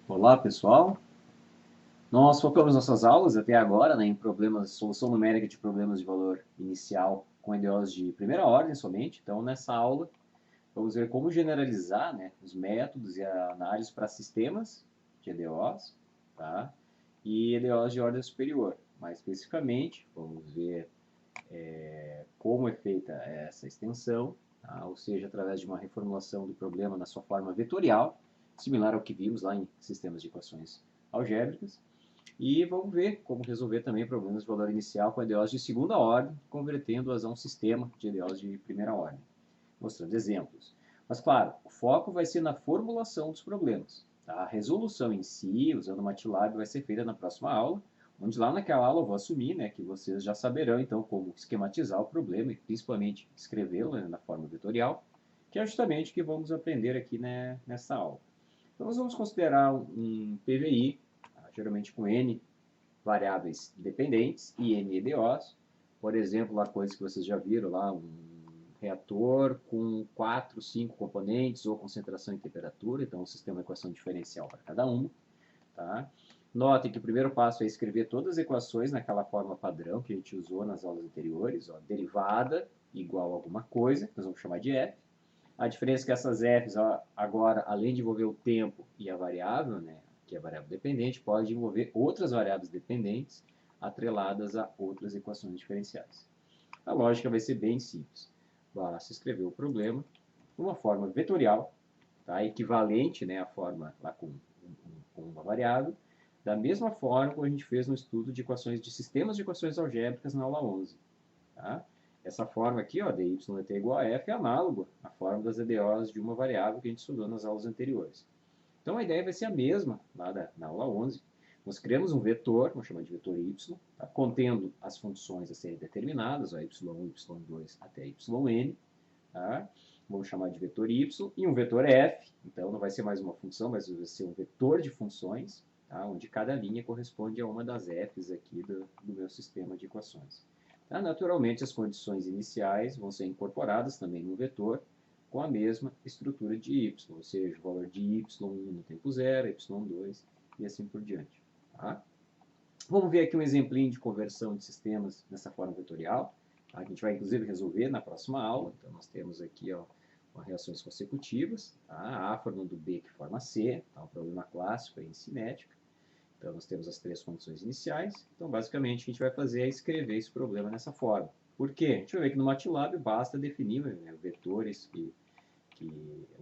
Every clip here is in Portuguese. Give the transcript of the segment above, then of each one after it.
Olá, pessoal. Nós focamos nossas aulas até agora, né, em problemas, solução numérica de problemas de valor inicial com EDOs de primeira ordem somente. Então, nessa aula, vamos ver como generalizar, né, os métodos e a análise para sistemas de EDOs, tá? E EDOs de ordem superior. Mais especificamente, vamos ver como é feita essa extensão, tá? Ou seja, através de uma reformulação do problema na sua forma vetorial, similar ao que vimos lá em sistemas de equações algébricas. E vamos ver como resolver também problemas de valor inicial com EDOs de segunda ordem, convertendo-as a um sistema de EDOs de primeira ordem, mostrando exemplos. Mas, claro, o foco vai ser na formulação dos problemas. Tá? A resolução em si, usando o MATLAB, vai ser feita na próxima aula, onde lá naquela aula eu vou assumir, né, que vocês já saberão, então, como esquematizar o problema e principalmente escrevê-lo, né, na forma vetorial, que é justamente o que vamos aprender aqui, né, nessa aula. Então, nós vamos considerar um PVI, geralmente com N variáveis dependentes e N EDOs. Por exemplo, lá coisas que vocês já viram lá, um reator com 4, 5 componentes ou concentração e temperatura, então um sistema de equação diferencial para cada uma. Tá? Notem que o primeiro passo é escrever todas as equações naquela forma padrão que a gente usou nas aulas anteriores, ó, derivada igual a alguma coisa, que nós vamos chamar de f. A diferença é que essas f's, agora, além de envolver o tempo e a variável, né, que é a variável dependente, pode envolver outras variáveis dependentes atreladas a outras equações diferenciais. A lógica vai ser bem simples. Basta escrever o problema de uma forma vetorial, tá, equivalente, né, à forma lá com uma variável, da mesma forma como a gente fez no estudo de equações de sistemas de equações algébricas na aula 11. Tá? Essa forma aqui, ó, dy dt igual a f, é análogo à forma das EDOs de uma variável que a gente estudou nas aulas anteriores. Então a ideia vai ser a mesma lá na aula 11. Nós criamos um vetor, vamos chamar de vetor y, tá? Contendo as funções a serem determinadas, ó, y1, y2 até yn. Tá? Vamos chamar de vetor y e um vetor f. Então não vai ser mais uma função, mas vai ser um vetor de funções, tá? Onde cada linha corresponde a uma das f's aqui do meu sistema de equações. Tá? Naturalmente, as condições iniciais vão ser incorporadas também no vetor com a mesma estrutura de y, ou seja, o valor de y1 no tempo zero, y2 e assim por diante. Tá? Vamos ver aqui um exemplinho de conversão de sistemas nessa forma vetorial. Tá? A gente vai, inclusive, resolver na próxima aula. Então, nós temos aqui ó, reações consecutivas. Tá? A forma do B que forma C, tá? Um problema clássico aí em cinética. Então, nós temos as três condições iniciais. Então, basicamente, o que a gente vai fazer é escrever esse problema nessa forma. Por quê? A gente vai ver que no MATLAB basta definir, né, vetores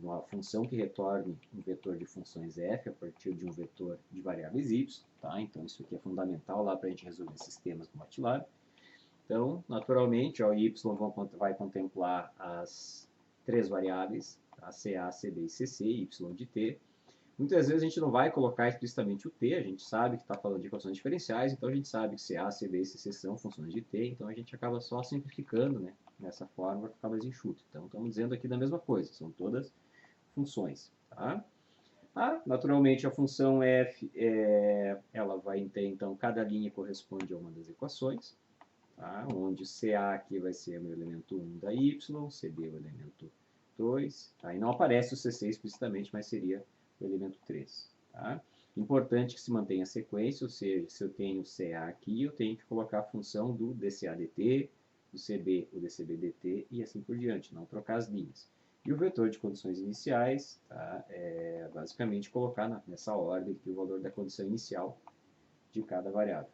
uma função que retorne um vetor de funções f a partir de um vetor de variáveis y. Tá? Então, isso aqui é fundamental lá para a gente resolver sistemas do MATLAB. Então, naturalmente, o y vai contemplar as três variáveis, a CA, CB e CC, y de t. Muitas vezes a gente não vai colocar explicitamente o t, a gente sabe que está falando de equações diferenciais, então a gente sabe que CA, CB e CC são funções de t, então a gente acaba só simplificando, né, nessa forma para ficar mais enxuto. Então estamos dizendo aqui da mesma coisa, são todas funções. Tá? Naturalmente a função f, ela vai ter, então, cada linha corresponde a uma das equações, tá? Onde CA aqui vai ser o elemento 1 da y, CB o elemento 2, tá? E não aparece o CC explicitamente, mas seria o elemento 3. Tá? Importante que se mantenha a sequência, ou seja, se eu tenho CA aqui, eu tenho que colocar a função do DCA dt, do CB o DCB dt e assim por diante, não trocar as linhas. E o vetor de condições iniciais, tá? É basicamente colocar nessa ordem aqui o valor da condição inicial de cada variável.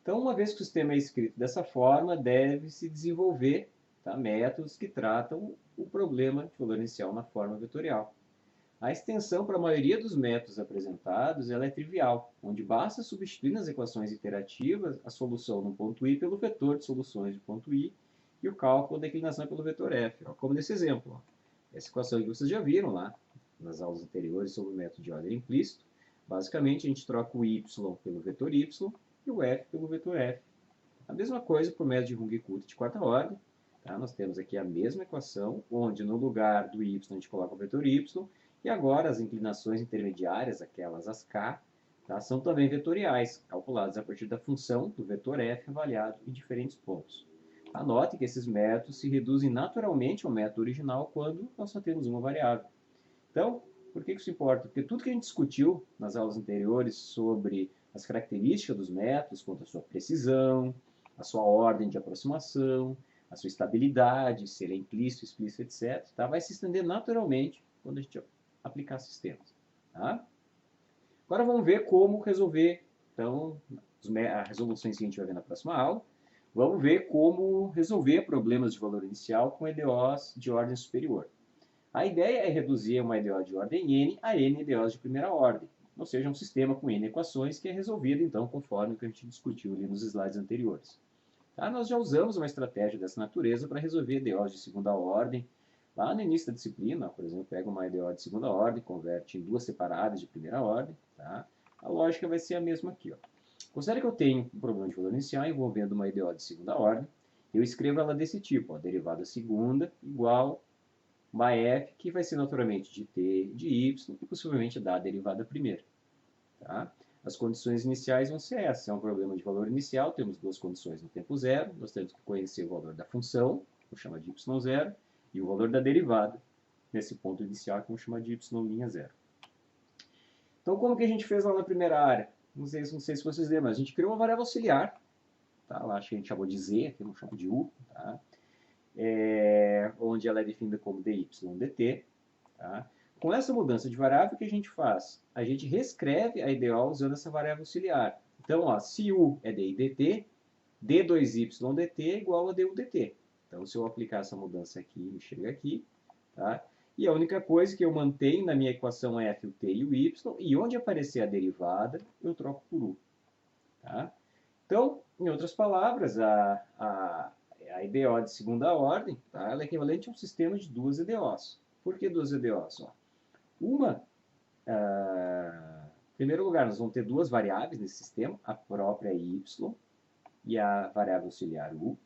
Então, uma vez que o sistema é escrito dessa forma, deve-se desenvolver, tá, métodos que tratam o problema de valor inicial na forma vetorial. A extensão para a maioria dos métodos apresentados ela é trivial, onde basta substituir nas equações iterativas a solução no ponto i pelo vetor de soluções do ponto i e o cálculo da inclinação pelo vetor f, ó, como nesse exemplo. Ó. Essa equação que vocês já viram lá nas aulas anteriores sobre o método de ordem implícito. Basicamente, a gente troca o y pelo vetor y e o f pelo vetor f. A mesma coisa para o método de Runge-Kutta de quarta ordem. Tá? Nós temos aqui a mesma equação, onde no lugar do y a gente coloca o vetor y, e agora as inclinações intermediárias, aquelas as k, tá? São também vetoriais, calculadas a partir da função do vetor f avaliado em diferentes pontos. Anote que esses métodos se reduzem naturalmente ao método original quando nós só temos uma variável. Então, Por que isso importa? Porque tudo que a gente discutiu nas aulas anteriores sobre as características dos métodos, quanto à sua precisão, a sua ordem de aproximação, a sua estabilidade, se ele é implícito, explícito, etc., tá? Vai se estender naturalmente quando a gente aplicar sistemas. Tá? Agora vamos ver como resolver, então, as resoluções que a gente vai ver na próxima aula. Vamos ver como resolver problemas de valor inicial com EDOs de ordem superior. A ideia é reduzir uma EDO de ordem n a n EDOs de primeira ordem, ou seja, um sistema com n equações que é resolvido, então, conforme o que a gente discutiu ali nos slides anteriores. Tá? Nós já usamos uma estratégia dessa natureza para resolver EDOs de segunda ordem. Lá no início da disciplina, por exemplo, pega uma EDO de segunda ordem, converte em duas separadas de primeira ordem. Tá? A lógica vai ser a mesma aqui. Ó. Considere que eu tenho um problema de valor inicial envolvendo uma EDO de segunda ordem. Eu escrevo ela desse tipo, ó, derivada segunda igual uma f, que vai ser naturalmente de t de y, e possivelmente da derivada primeira. Tá? As condições iniciais vão ser essas. É um problema de valor inicial, temos duas condições no tempo zero, nós temos que conhecer o valor da função, que vou chamar de y0, e o valor da derivada, nesse ponto inicial, que vamos chamar de y'0. Então, como que a gente fez lá na primeira área? Não sei se vocês lembram, mas a gente criou uma variável auxiliar, tá? Lá acho que a gente chamou de z, aqui não chamo de u, tá? Onde ela é definida como dy dt. Tá? Com essa mudança de variável, o que a gente faz? A gente reescreve a EDO usando essa variável auxiliar. Então, ó, se u é dy dt, d2y dt é igual a du dt. Então, se eu aplicar essa mudança aqui, me chega aqui. Tá? E a única coisa que eu mantenho na minha equação é f, o t e o y, e onde aparecer a derivada, eu troco por u. Tá? Então, em outras palavras, a EDO de segunda ordem, tá? Ela é equivalente a um sistema de duas EDOs. Por que duas EDOs? Ó, uma, em primeiro lugar, nós vamos ter duas variáveis nesse sistema, a própria y e a variável auxiliar u.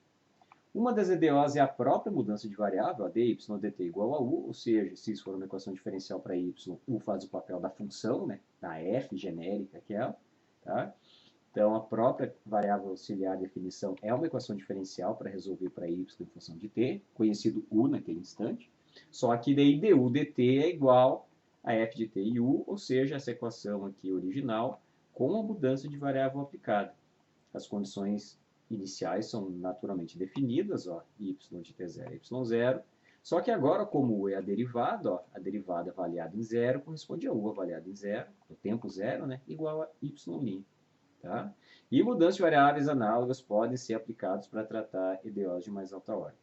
Uma das EDOs é a própria mudança de variável, a dy dt igual a u, ou seja, se isso for uma equação diferencial para y, u faz o papel da função, né, da f genérica aquela. Tá? Então, a própria variável auxiliar de definição é uma equação diferencial para resolver para y em função de t, conhecido u naquele instante. Só que daí du dt é igual a f de t e u, ou seja, essa equação aqui original com a mudança de variável aplicada. As condições iniciais são naturalmente definidas, ó, y de t0 é y0. Só que agora, como u é a derivada, ó, a derivada avaliada em zero corresponde a u avaliada em zero, no tempo zero, né, igual a y'. Tá? E mudanças de variáveis análogas podem ser aplicadas para tratar EDOs de mais alta ordem.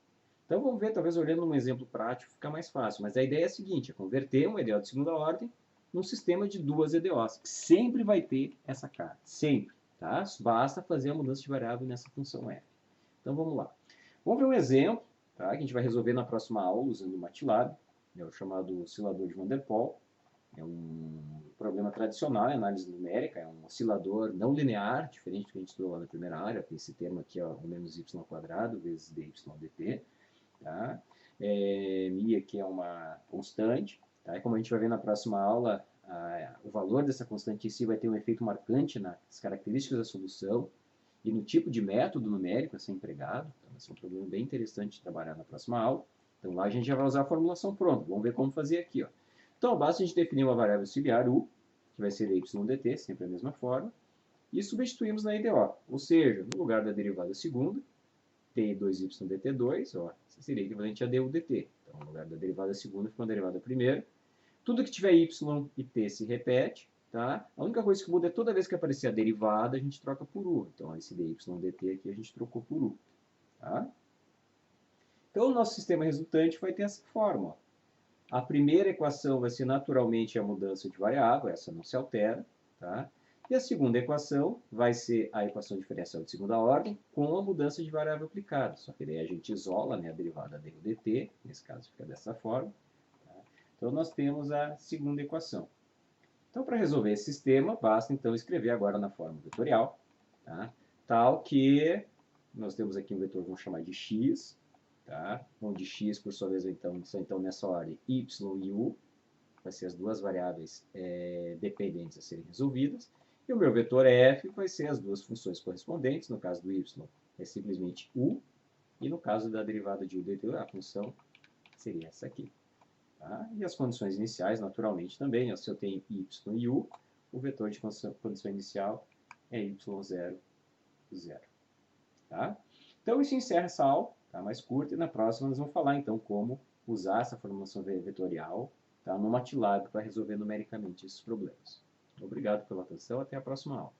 Então vamos ver, talvez olhando um exemplo prático fica mais fácil, mas a ideia é a seguinte, é converter uma EDO de segunda ordem num sistema de duas EDOs, que sempre vai ter essa carga, sempre. Tá? Basta fazer a mudança de variável nessa função f. Então vamos lá. Vamos ver um exemplo, tá? Que a gente vai resolver na próxima aula usando o MATLAB, é o chamado oscilador de Van der Pol. É um problema tradicional em análise numérica, é um oscilador não linear, diferente do que a gente estudou lá na primeira área, tem esse termo aqui, ó, o menos y² vezes dy dt. Tá? Mi aqui é uma constante, tá? E como a gente vai ver na próxima aula, o valor dessa constante em si vai ter um efeito marcante nas características da solução e no tipo de método numérico a ser empregado. Então, esse é um problema bem interessante de trabalhar na próxima aula. Então lá a gente já vai usar a formulação pronta. Vamos ver como fazer aqui. Ó. Então, basta a gente definir uma variável auxiliar u, que vai ser dy dt, sempre a mesma forma, e substituímos na EDO. Ou seja, no lugar da derivada segunda, t2y dt2, ó, seria equivalente a du dt. Então, no lugar da derivada segunda, fica uma derivada primeira. Tudo que tiver y e t se repete. Tá? A única coisa que muda é toda vez que aparecer a derivada, a gente troca por u. Então, esse dy dt aqui a gente trocou por u. Tá? Então, o nosso sistema resultante vai ter essa forma. Ó. A primeira equação vai ser naturalmente a mudança de variável, essa não se altera. Tá? E a segunda equação vai ser a equação diferencial de segunda ordem com a mudança de variável aplicada. Só que daí a gente isola, né, a derivada du dt, nesse caso fica dessa forma. Tá? Então, nós temos a segunda equação. Então, para resolver esse sistema, basta então escrever agora na forma vetorial, tá? Tal que nós temos aqui um vetor, vamos chamar de x, tá? Onde x, por sua vez, são então nessa ordem y e u, vai ser as duas variáveis dependentes a serem resolvidas, e o meu vetor f vai ser as duas funções correspondentes, no caso do y é simplesmente u, e no caso da derivada de u dt, a função seria essa aqui. Tá? E as condições iniciais, naturalmente, também. Se eu tenho y e u, o vetor de condição inicial é y0, 0. Tá? Então, isso encerra essa aula, tá? Mais curta, e na próxima nós vamos falar, então, como usar essa formulação vetorial, tá? No MATLAB para resolver numericamente esses problemas. Obrigado pela atenção, até a próxima aula.